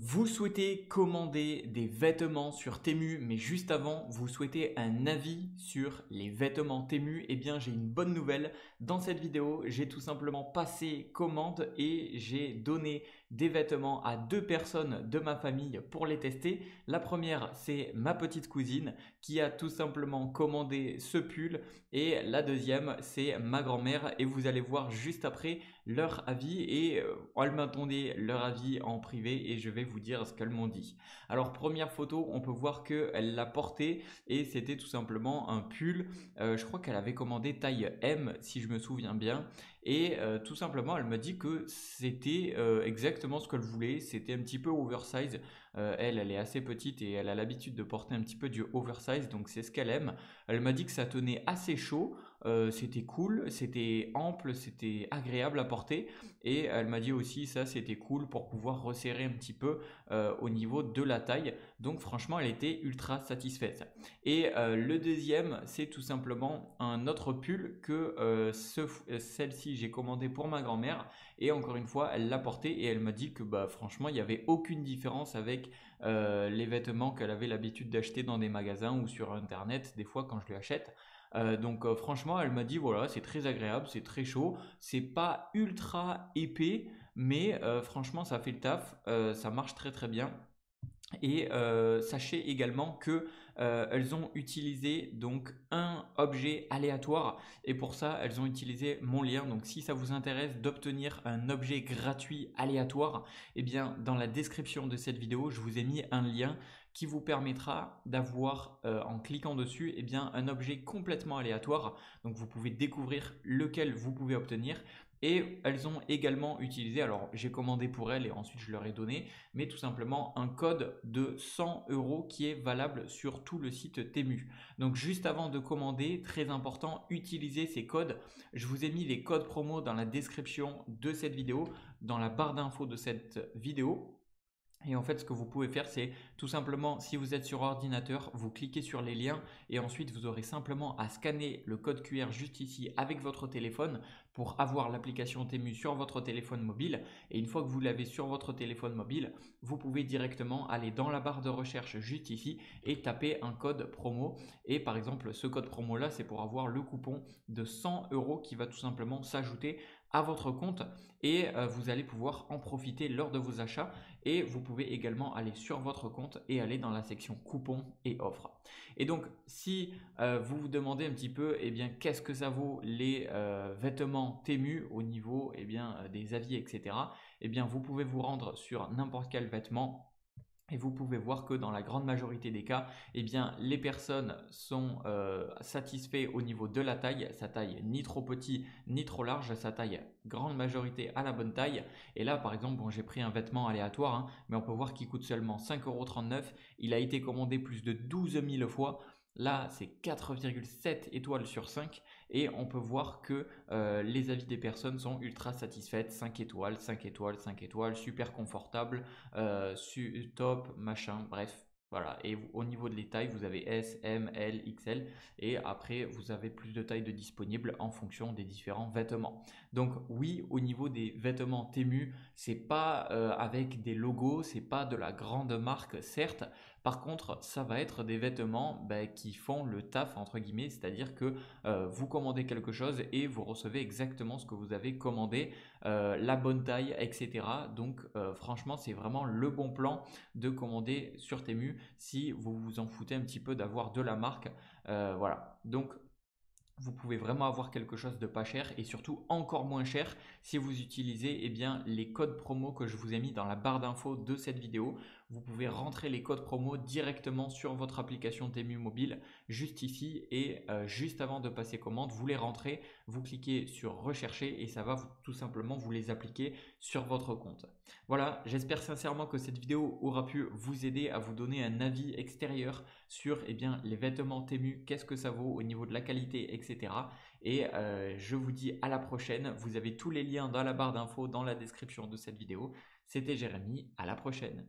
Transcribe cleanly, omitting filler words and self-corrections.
Vous souhaitez commander des vêtements sur Temu, mais juste avant, vous souhaitez un avis sur les vêtements Temu. Eh bien, j'ai une bonne nouvelle. Dans cette vidéo, j'ai tout simplement passé commande et j'ai donné des vêtements à deux personnes de ma famille pour les tester. La première, c'est ma petite cousine qui a tout simplement commandé ce pull et la deuxième, c'est ma grand-mère et vous allez voir juste après leur avis et elles m'attendaient leur avis en privé et je vais vous dire ce qu'elles m'ont dit. Alors première photo, on peut voir qu'elle l'a porté et c'était tout simplement un pull. Je crois qu'elle avait commandé taille M si je me souviens bien et tout simplement elle m'a dit que c'était exactement ce qu'elle voulait. C'était un petit peu oversize. Elle est assez petite et elle a l'habitude de porter un petit peu du oversize, donc c'est ce qu'elle aime. Elle m'a dit que ça tenait assez chaud. C'était cool, c'était ample, c'était agréable à porter et elle m'a dit aussi ça c'était cool pour pouvoir resserrer un petit peu au niveau de la taille. Donc franchement elle était ultra satisfaite. Et le deuxième c'est tout simplement un autre pull que celle-ci j'ai commandé pour ma grand-mère et encore une fois elle l'a porté et elle m'a dit que bah franchement il n'y avait aucune différence avec les vêtements qu'elle avait l'habitude d'acheter dans des magasins ou sur internet des fois quand je lui achète. Donc franchement, elle m'a dit voilà, c'est très agréable, c'est très chaud, c'est pas ultra épais, mais franchement, ça fait le taf, ça marche très très bien. Et sachez également que elles ont utilisé donc un objet aléatoire et pour ça elles ont utilisé mon lien. Donc si ça vous intéresse d'obtenir un objet gratuit aléatoire, eh bien dans la description de cette vidéo je vous ai mis un lien qui vous permettra d'avoir en cliquant dessus eh bien un objet complètement aléatoire. Donc vous pouvez découvrir lequel vous pouvez obtenir. Et elles ont également utilisé, alors j'ai commandé pour elles et ensuite je leur ai donné, mais tout simplement un code de 100 € qui est valable sur tout le site Temu. Donc juste avant de commander, très important, utilisez ces codes. Je vous ai mis les codes promo dans la description de cette vidéo, dans la barre d'infos de cette vidéo. Et en fait, ce que vous pouvez faire, c'est tout simplement, si vous êtes sur ordinateur, vous cliquez sur les liens et ensuite vous aurez simplement à scanner le code QR juste ici avec votre téléphone pour avoir l'application Temu sur votre téléphone mobile. Et une fois que vous l'avez sur votre téléphone mobile, vous pouvez directement aller dans la barre de recherche juste ici et taper un code promo. Et par exemple, ce code promo là, c'est pour avoir le coupon de 100 € qui va tout simplement s'ajouter à votre compte et vous allez pouvoir en profiter lors de vos achats et vous pouvez également aller sur votre compte et aller dans la section coupons et offres. Et donc si vous vous demandez un petit peu eh bien qu'est-ce que ça vaut les vêtements Temu au niveau eh bien des avis etc. Eh bien vous pouvez vous rendre sur n'importe quel vêtement. Et vous pouvez voir que dans la grande majorité des cas, eh bien, les personnes sont satisfaites au niveau de la taille. Sa taille ni trop petit ni trop large, sa taille grande majorité à la bonne taille. Et là par exemple, bon, j'ai pris un vêtement aléatoire, hein, mais on peut voir qu'il coûte seulement 5,39 €. Il a été commandé plus de 12 000 fois. Là, c'est 4,7 étoiles sur 5 et on peut voir que les avis des personnes sont ultra satisfaites. 5 étoiles, 5 étoiles, 5 étoiles, super confortable, top, machin, bref. Voilà, et au niveau de les tailles, vous avez S, M, L, XL et après vous avez plus de tailles de disponibles en fonction des différents vêtements. Donc oui, au niveau des vêtements Temu, c'est pas avec des logos, c'est pas de la grande marque certes. Par contre, ça va être des vêtements qui font le taf entre guillemets, c'est-à-dire que vous commandez quelque chose et vous recevez exactement ce que vous avez commandé, la bonne taille, etc. Donc franchement, c'est vraiment le bon plan de commander sur Temu si vous vous en foutez un petit peu d'avoir de la marque. Voilà, donc vous pouvez vraiment avoir quelque chose de pas cher et surtout encore moins cher si vous utilisez eh bien, les codes promo que je vous ai mis dans la barre d'infos de cette vidéo. Vous pouvez rentrer les codes promo directement sur votre application Temu mobile juste ici et juste avant de passer commande, vous les rentrez, vous cliquez sur rechercher et ça va tout simplement vous les appliquer sur votre compte. Voilà, j'espère sincèrement que cette vidéo aura pu vous aider à vous donner un avis extérieur sur eh bien, les vêtements Temu, qu'est-ce que ça vaut au niveau de la qualité, etc. Et je vous dis à la prochaine. Vous avez tous les liens dans la barre d'infos, dans la description de cette vidéo. C'était Jérémy, à la prochaine.